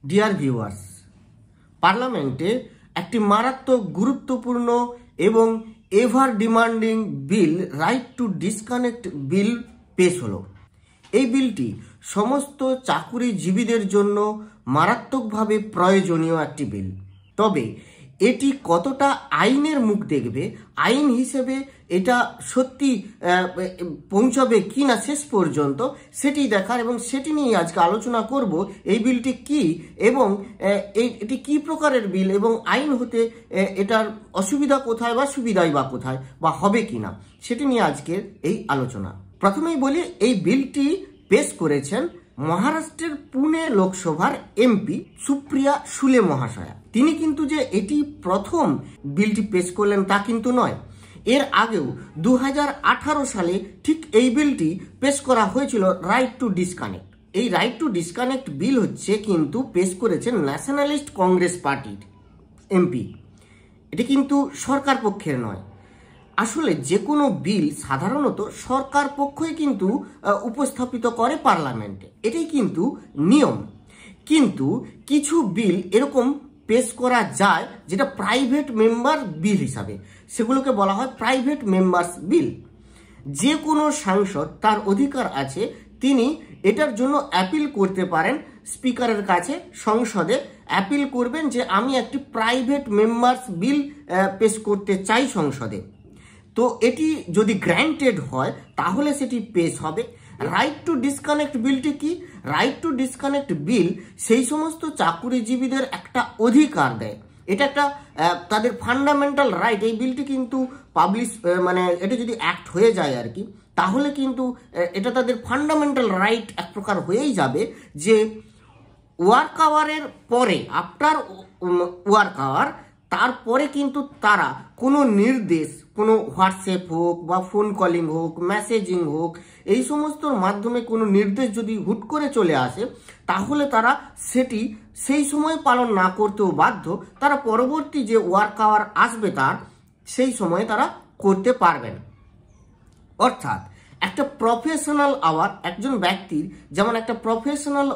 Dear viewers, পার্লামেন্টে একটি মারাত্মক গুরুত্বপূর্ণ এবং ever demanding bill right to disconnect bill পেশ হলো। এই বিলটি সমস্ত চাকুরিজীবীদের জন্য মারাত্মকভাবে প্রয়োজনীয় একটি বিল। তবে এটি কতটা আইনের মুখ দেখবে, আইন হিসেবে এটা সত্যি পৌঁছাবে কি না শেষ পর্যন্ত, সেটি দেখার এবং সেটি নিয়ে আজকে আলোচনা করব। এই বিলটি কি এবং এটি কি প্রকারের বিল এবং আইন হতে এটার অসুবিধা কোথায় বা সুবিধাই বা কোথায় বা হবে কি না, সেটি নিয়ে আজকের এই আলোচনা। প্রথমেই বলি, এই বিলটি পেশ করেছেন মহারাষ্ট্রের পুনে লোকসভার এমপি সুপ্রিয়া সুলে মহাশয়া। তিনি কিন্তু যে এটি প্রথম বিলটি পেশ করলেন তা কিন্তু নয়, এর আগেও 2018 সালে ঠিক এই বিলটি পেশ করা হয়েছিল, রাইট টু ডিসকানেক্ট। এই রাইট টু ডিসকানেক্ট বিল হচ্ছে কিন্তু পেশ করেছেন ন্যাশনালিস্ট কংগ্রেস পার্টির এমপি। এটি কিন্তু সরকার পক্ষের নয়। আসলে যে কোনো বিল সাধারণত সরকার পক্ষই কিন্তু উপস্থাপিত করে পার্লামেন্টে, এটাই কিন্তু নিয়ম। কিন্তু কিছু বিল এরকম পেশ করা যায় যেটা প্রাইভেট মেম্বার বিল হিসাবে, সেগুলোকে বলা হয় প্রাইভেট মেম্বার্স বিল। যে কোনো সাংসদ তার অধিকার আছে, তিনি এটার জন্য অ্যাপিল করতে পারেন স্পিকারের কাছে, সংসদে অ্যাপিল করবেন যে আমি একটি প্রাইভেট মেম্বার্স বিল পেশ করতে চাই সংসদে। তো এটি যদি গ্র্যান্টেড হয় তাহলে সেটি পেশ হবে। রাইট টু ডিসকানেক্ট বিলটি কি? রাইট টু ডিসকানেক্ট বিল সেই সমস্ত চাকুরিজীবীদের একটা অধিকার দেয়, এটা একটা তাদের ফান্ডামেন্টাল রাইট। এই বিলটি কিন্তু এটা যদি অ্যাক্ট হয়ে যায় আর কি, তাহলে কিন্তু এটা তাদের ফান্ডামেন্টাল রাইট এক প্রকার হয়েই যাবে যে ওয়ার্ক আওয়ারের পরে, আফটার ওয়ার্ক আওয়ার, তারপরে কিন্তু তারা কোনো নির্দেশ, কোনো হোয়াটসঅ্যাপ হোক বা ফোন কলিং হোক, মেসেজিং হোক, এই সমস্তর মাধ্যমে কোনো নির্দেশ যদি হুট করে চলে আসে, তাহলে তারা সেটি সেই সময় পালন না করতেও বাধ্য। তারা পরবর্তী যে ওয়ার্ক আওয়ার আসবে তার সেই সময় তারা করতে পারবেন। অর্থাৎ একটা প্রফেশনাল আওয়ার, একজন ব্যক্তির যেমন একটা প্রফেশনাল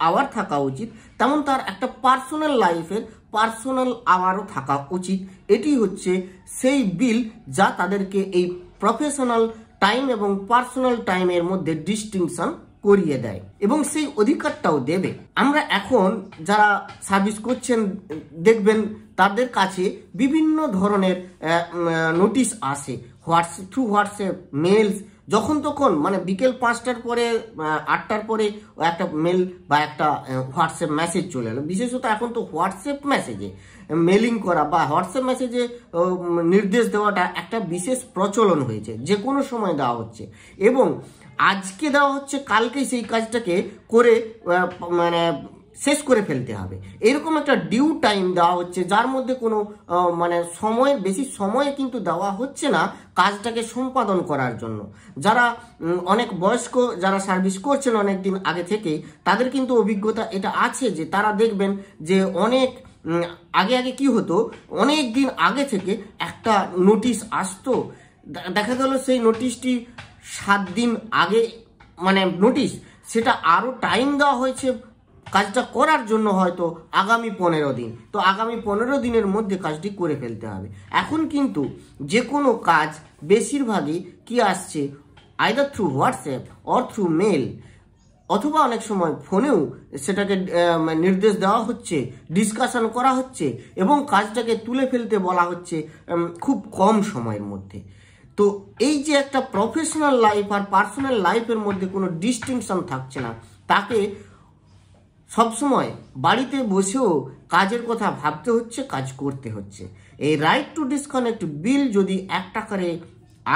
আওয়ার থাকা উচিত, তেমন তার একটা পার্সোনাল লাইফের পার্সোনাল আওয়ারও থাকা উচিত। এটি হচ্ছে সেই বিল যা তাদেরকে এই প্রফেশনাল টাইম এবং পার্সোনাল টাইমের মধ্যে ডিস্টিংশন করিয়ে দেয় এবং সেই অধিকারটাও দেবে। আমরা এখন যারা সার্ভিস করছেন দেখবেন তাদের কাছে বিভিন্ন ধরনের নোটিশ আসে, থ্রু হোয়াটসঅ্যাপ, মেলস, যখন তখন বিকেল 5টার পরে 8টার পরে একটা মেল বা একটা হোয়াটসঅ্যাপ মেসেজ চলে এলো। বিশেষত এখন তো হোয়াটসঅ্যাপ মেসেজে মেলিং করা বা হোয়াটসঅ্যাপ মেসেজে নির্দেশ দেওয়াটা একটা বিশেষ প্রচলন হয়েছে, যে কোনো সময় দেওয়া হচ্ছে এবং আজকে দেওয়া হচ্ছে, কালকেই সেই কাজটাকে করে শেষ করে ফেলতে হবে, এরকম একটা ডিউ টাইম দেওয়া হচ্ছে, যার মধ্যে কোনো সময়ের বেশি সময় কিন্তু দেওয়া হচ্ছে না কাজটাকে সম্পাদন করার জন্য। যারা অনেক বয়স্ক, যারা সার্ভিস করছেন অনেক দিন আগে থেকে, তাদের কিন্তু অভিজ্ঞতা এটা আছে যে তারা দেখবেন যে অনেক আগে কি হতো, অনেক দিন আগে থেকে একটা নোটিশ আসতো, দেখা গেল সেই নোটিশটি 7 দিন আগে নোটিশ, সেটা আরও টাইম দেওয়া হয়েছে কাজটা করার জন্য, হয়তো আগামী 15 দিন। তো আগামী 15 দিনের মধ্যে কাজটি করে ফেলতে হবে। এখন কিন্তু যে কোনো কাজ বেশিরভাগই কি আসছে, either through WhatsApp or through mail, অথবা অনেক সময় ফোনেও সেটাকে নির্দেশ দেওয়া হচ্ছে, ডিসকাশন করা হচ্ছে এবং কাজটাকে তুলে ফেলতে বলা হচ্ছে খুব কম সময়ের মধ্যে। তো এই যে একটা প্রফেশনাল লাইফ আর পার্সোনাল লাইফের মধ্যে কোনো ডিস্টিংশন থাকছে না, তাকে সবসময় বাড়িতে বসেও কাজের কথা ভাবতে হচ্ছে, কাজ করতে হচ্ছে। এই রাইট টু ডিসকানেক্ট বিল যদি একটা করে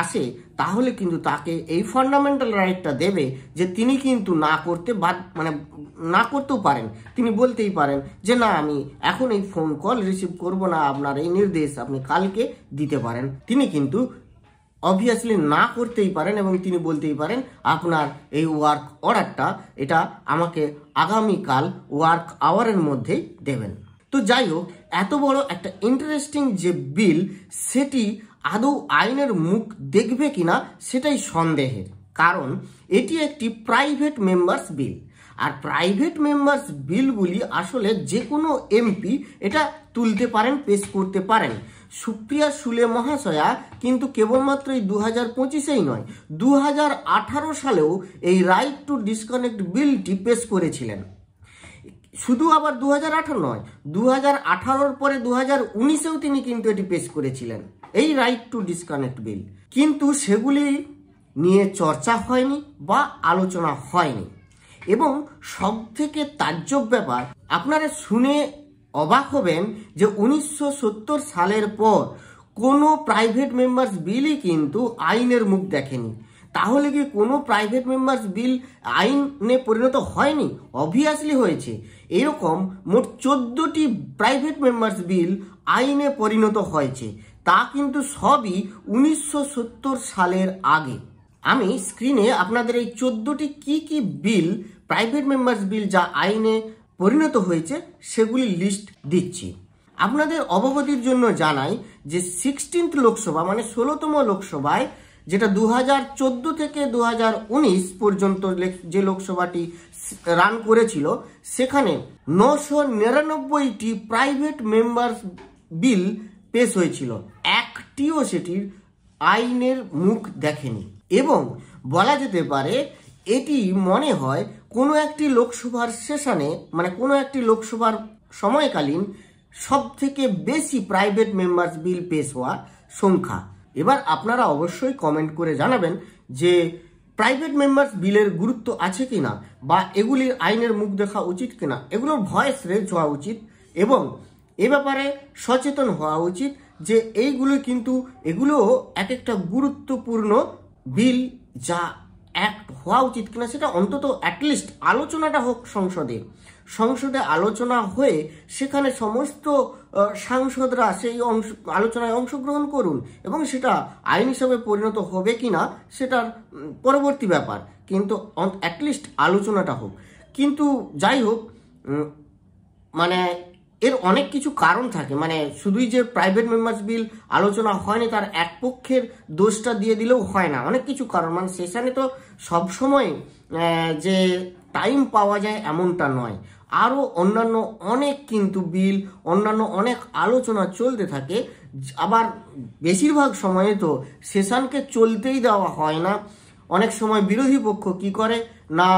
আসে, তাহলে কিন্তু তাকে এই ফান্ডামেন্টাল রাইটটা দেবে যে তিনি কিন্তু না করতে না করতেও পারেন, তিনি বলতেই পারেন যে না, আমি এখন এই ফোন কল রিসিভ করব না, আপনার এই নির্দেশ আপনি কালকে দিতে পারেন। তিনি কিন্তু অবভিয়াসলি না করতেই পারেন এবং তিনি বলতেই পারেন আপনার এই ওয়ার্ক অর্ডারটা এটা আমাকে আগামীকাল ওয়ার্ক আওয়ারের মধ্যেই দেবেন। তো যাই হোক, এত বড় একটা ইন্টারেস্টিং যে বিল, সেটি আদৌ আইনের মুখ দেখবে কিনা সেটাই সন্দেহের, কারণ এটি একটি প্রাইভেট মেম্বার্স বিল। আর প্রাইভেট মেম্বার্স বিলগুলি আসলে যে কোনো এমপি এটা তুলতে পারেন, পেশ করতে পারেন। সুপ্রিয়া সুলে মহাশয়া কিন্তু কেবলমাত্র এই 2025-এই নয়, 2018 সালেও এই রাইট টু ডিসকানেক্ট বিলটি পেশ করেছিলেন। শুধু আবার 2018 নয়, 2018-র পরে 2019-এও তিনি কিন্তু এটি পেশ করেছিলেন, এই রাইট টু ডিসকানেক্ট বিল। কিন্তু সেগুলি নিয়ে চর্চা হয়নি বা আলোচনা হয়নি। এবং সব থেকে তাজ্জব ব্যাপার, আপনারা শুনে অবাক হবেন যে 1970 সালের পর কোনো প্রাইভেট মেম্বার্স বিলই কিন্তু আইনের মুখ দেখেনি। তাহলে কি কোনো প্রাইভেট মেম্বার্স বিল আইনে পরিণত হয়নি? অবভিয়াসলি হয়েছে। এরকম মোট 14টি প্রাইভেট মেম্বার্স বিল আইনে পরিণত হয়েছে, তা কিন্তু সবই 1970 সালের আগে। আমি স্ক্রিনে আপনাদের এই 14টি কি বিল, প্রাইভেট মেম্বার্স বিল যা আইনে পরিণত হয়েছে সেগুলি লিস্ট দিচ্ছি। আপনাদের অবগতির জন্য জানাই যে 16th লোকসভা মানে 16তম লোকসভায়, যেটা 2014 থেকে 2019 পর্যন্ত যে লোকসভাটি রান করেছিল, সেখানে 999টি প্রাইভেট মেম্বার্স বিল পেশ হয়েছিল। একটিও সেটির আইনের মুখ দেখেনি। এবং বলা যেতে পারে এটি মনে হয় কোনো একটি লোকসভার সেশনে, মানে কোনো একটি লোকসভার সময়কালীন সব থেকে বেশি প্রাইভেট মেম্বার্স বিল পেশ হওয়া সংখ্যা। এবার আপনারা অবশ্যই কমেন্ট করে জানাবেন যে প্রাইভেট মেম্বার্স বিলের গুরুত্ব আছে কিনা, বা এগুলির আইনের মুখ দেখা উচিত কিনা, এগুলোর ভয়েস রেজ হওয়া উচিত এবং এ ব্যাপারে সচেতন হওয়া উচিত যে এগুলো এক একটা গুরুত্বপূর্ণ বিল, যা অ্যাক্ট হওয়া উচিত কিনা সেটা অন্তত অ্যাটলিস্ট আলোচনাটা হোক সংসদে আলোচনা হয়ে সেখানে সমস্ত সাংসদরা সেই আলোচনায় অংশগ্রহণ করুন এবং সেটা আইন হিসাবে পরিণত হবে কিনা সেটার পরবর্তী ব্যাপার, কিন্তু অ্যাটলিস্ট আলোচনাটা হোক। কিন্তু যাই হোক, মানে এর অনেক কিছু কারণ থাকে, মানে শুধুই যে প্রাইভেট মেম্বার্স বিল আলোচনা হয়নি তার এক পক্ষের দোষটা দিয়ে দিলেও হয় না, অনেক কিছু কারণ। মানে সেশনে তো সবসময় যে টাইম পাওয়া যায় এমনটা নয়, আরও অন্যান্য অনেক কিন্তু বিল, অন্যান্য অনেক আলোচনা চলতে থাকে। আবার বেশিরভাগ সময়ে তো সেশনকে চলতেই দেওয়া হয় না। অনেক সময় বিরোধী পক্ষ কি করে না,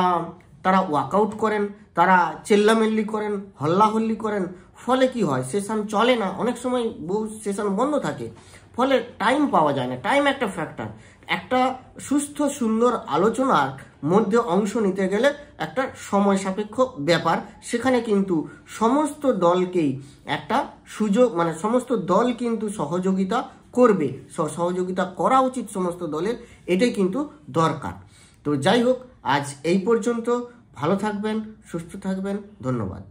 তারা ওয়াকআউট করেন, তারা চেল্লামেল্লি করেন, হল্লাহল্লি করেন, ফলে কি হয়, সেশন চলে না। অনেক সময় বহু সেশন বন্ধ থাকে, ফলে টাইম পাওয়া যায় না। টাইম একটা ফ্যাক্টর। একটা সুস্থ সুন্দর আলোচনার মধ্যে অংশ নিতে গেলে একটা সময় সাপেক্ষ ব্যাপার। সেখানে কিন্তু সমস্ত দলকেই একটা সুযোগ, মানে সমস্ত দল কিন্তু সহযোগিতা করবে, সহযোগিতা করা উচিত সমস্ত দলের, এটাই কিন্তু দরকার। তো যাই হোক, আজ এই পর্যন্ত। ভালো থাকবেন, সুস্থ থাকবেন, ধন্যবাদ।